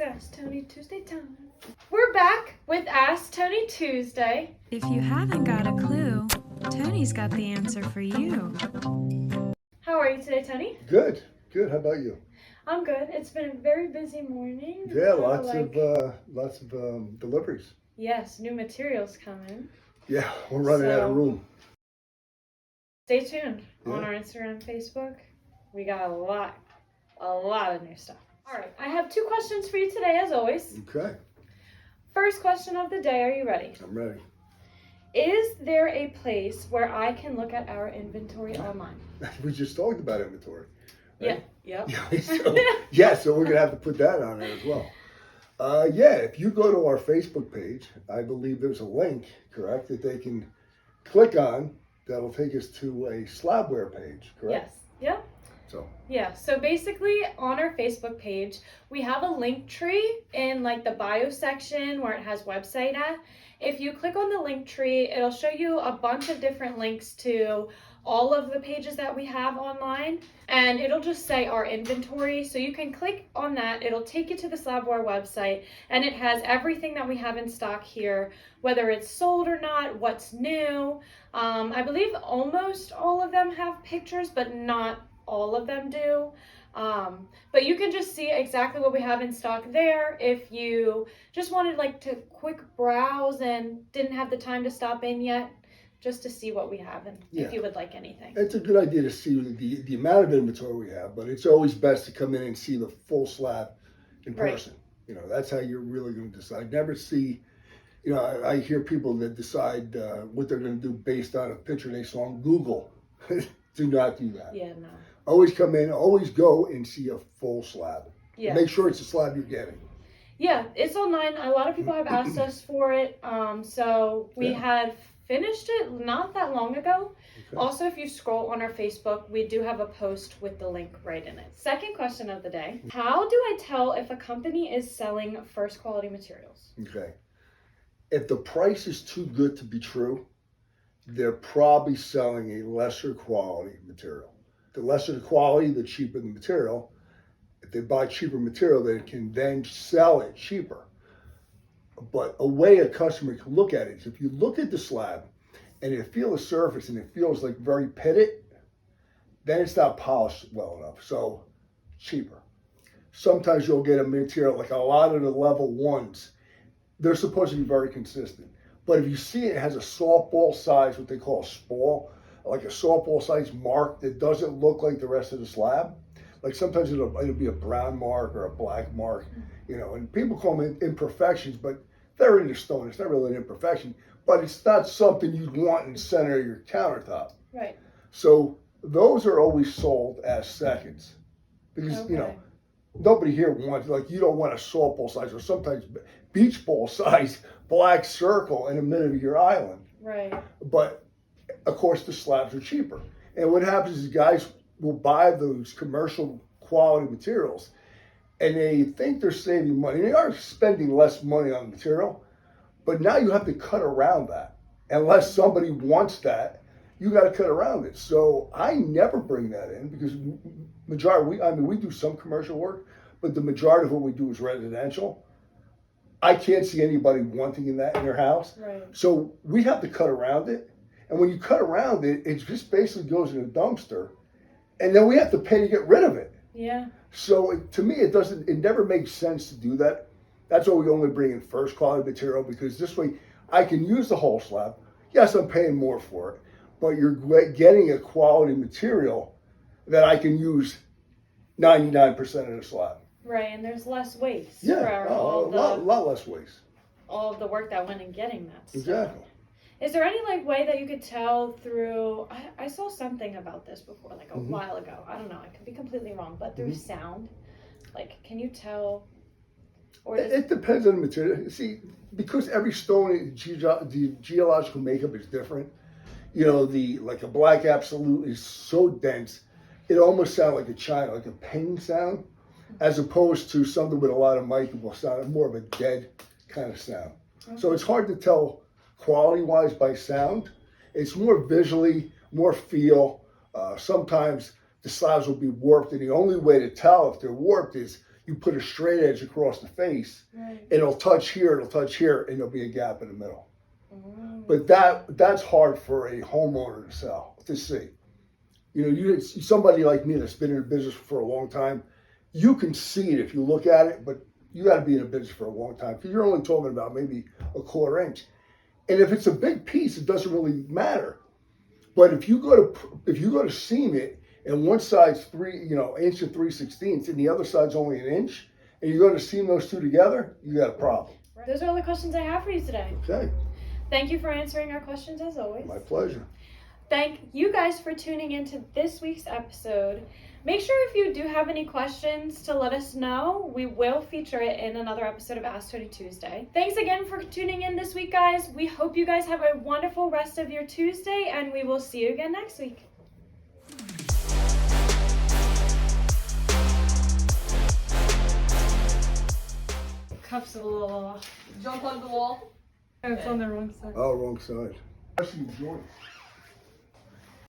Ask Tony Tuesday time. We're back with Ask Tony Tuesday. If you haven't got a clue, Tony's got the answer for you. How are you today, Tony? Good. How about you? I'm good. It's been a very busy morning. Yeah, lots of deliveries. Yes, new materials coming. Yeah, we're running out of room. Stay tuned on Yeah. our Instagram and Facebook. We got a lot of new stuff. All right, I have 2 questions for you today, as always. Okay, First question of the day, are you ready? I'm ready. Is there a place where I can look at our inventory online? We just talked about inventory. Right? Yeah. So we're gonna have to put that on there as well. If you go to our Facebook page, I believe there's a link, correct, that they can click on. That'll take us to a slabware page, correct? Yes. Yep. So basically on our Facebook page, we have a link tree in like the bio section where it has website at. If you click on the link tree, it'll show you a bunch of different links to all of the pages that we have online, and it'll just say our inventory. So you can click on that. It'll take you to the Slabware website, and it has everything that we have in stock here, whether it's sold or not, what's new. I believe almost all of them have pictures, but not all of them do. But you can just see exactly what we have in stock there. If you just wanted to quick browse and didn't have the time to stop in yet, just to see what we have and if you would like anything. It's a good idea to see the amount of inventory we have, but it's always best to come in and see the full slab in person. You know, that's how you're really going to decide. Never see, I hear people that decide what they're going to do based on a picture they saw on Google. Do not do that. Yeah, no. Always come in, always go and see a full slab. Yeah. Make sure it's a slab you're getting. Yeah, it's online. A lot of people have asked us for it. So we had finished it not that long ago. Okay. Also, if you scroll on our Facebook, we do have a post with the link right in it. Second question of the day. How do I tell if a company is selling first quality materials? Okay. If the price is too good to be true, they're probably selling a lesser quality material. The lesser the quality, the cheaper the material. If they buy cheaper material, they can then sell it cheaper. But a way a customer can look at it is if you look at the slab and you feel the surface and it feels like very pitted, then it's not polished well enough. So cheaper. Sometimes you'll get a material like a lot of the level ones, they're supposed to be very consistent. But if you see it has a softball size, what they call a spall, like a softball size mark that doesn't look like the rest of the slab, like sometimes it'll be a brown mark or a black mark, and people call them imperfections, but they're in the stone. It's not really an imperfection, but it's not something you'd want in the center of your countertop. Right. So those are always sold as seconds because, nobody here wants, you don't want a softball size or sometimes beach ball size black circle in the middle of your island. Right. But of course the slabs are cheaper. And what happens is guys will buy those commercial quality materials and they think they're saving money. They are spending less money on the material, but now you have to cut around that. Unless somebody wants that, you got to cut around it. So I never bring that in because we do some commercial work, but the majority of what we do is residential. I can't see anybody wanting that in their house. Right. So we have to cut around it. And when you cut around it, it just basically goes in a dumpster. And then we have to pay to get rid of it. Yeah. So to me, it never makes sense to do that. That's why we only bring in first quality material, because this way I can use the whole slab. Yes, I'm paying more for it, but you're getting a quality material that I can use 99% of the slab. Right, and there's less waste. Yeah, for a lot less waste. All of the work that went in getting that stuff. Exactly. Is there any way that you could tell through? I saw something about this before, a while ago. I don't know. I could be completely wrong, but through sound, can you tell? Or it depends on the material. See, because every stone, the geological makeup is different. A black absolute is so dense, it almost sounds like a china, like a ping sound, as opposed to something with a lot of mic will sound more of a dead kind of sound. Okay. So it's hard to tell quality-wise by sound. It's more visually, more feel. Sometimes the slabs will be warped, and the only way to tell if they're warped is you put a straight edge across the face, Right. it'll touch here, and there'll be a gap in the middle. Mm. But that's hard for a homeowner to see. You know, you somebody like me that's been in the business for a long time, you can see it if you look at it, but you got to be in the business for a long time because you're only talking about maybe a quarter inch. And if it's a big piece, it doesn't really matter. But if you go to seam it, and one side's 1 and 3/16, and the other side's only 1 inch, and you're going to seam those two together, you got a problem. Those are all the questions I have for you today. Okay, Thank you for answering our questions as always. my pleasure. Thank you guys for tuning into this week's episode. Make sure if you do have any questions to let us know. We will feature it in another episode of Ask Tony Tuesday. Thanks again for tuning in this week, guys. We hope you guys have a wonderful rest of your Tuesday, and we will see you again next week. Cups a little. Jump on the wall. Oh, it's on the wrong side. Oh, wrong side. Especially joint.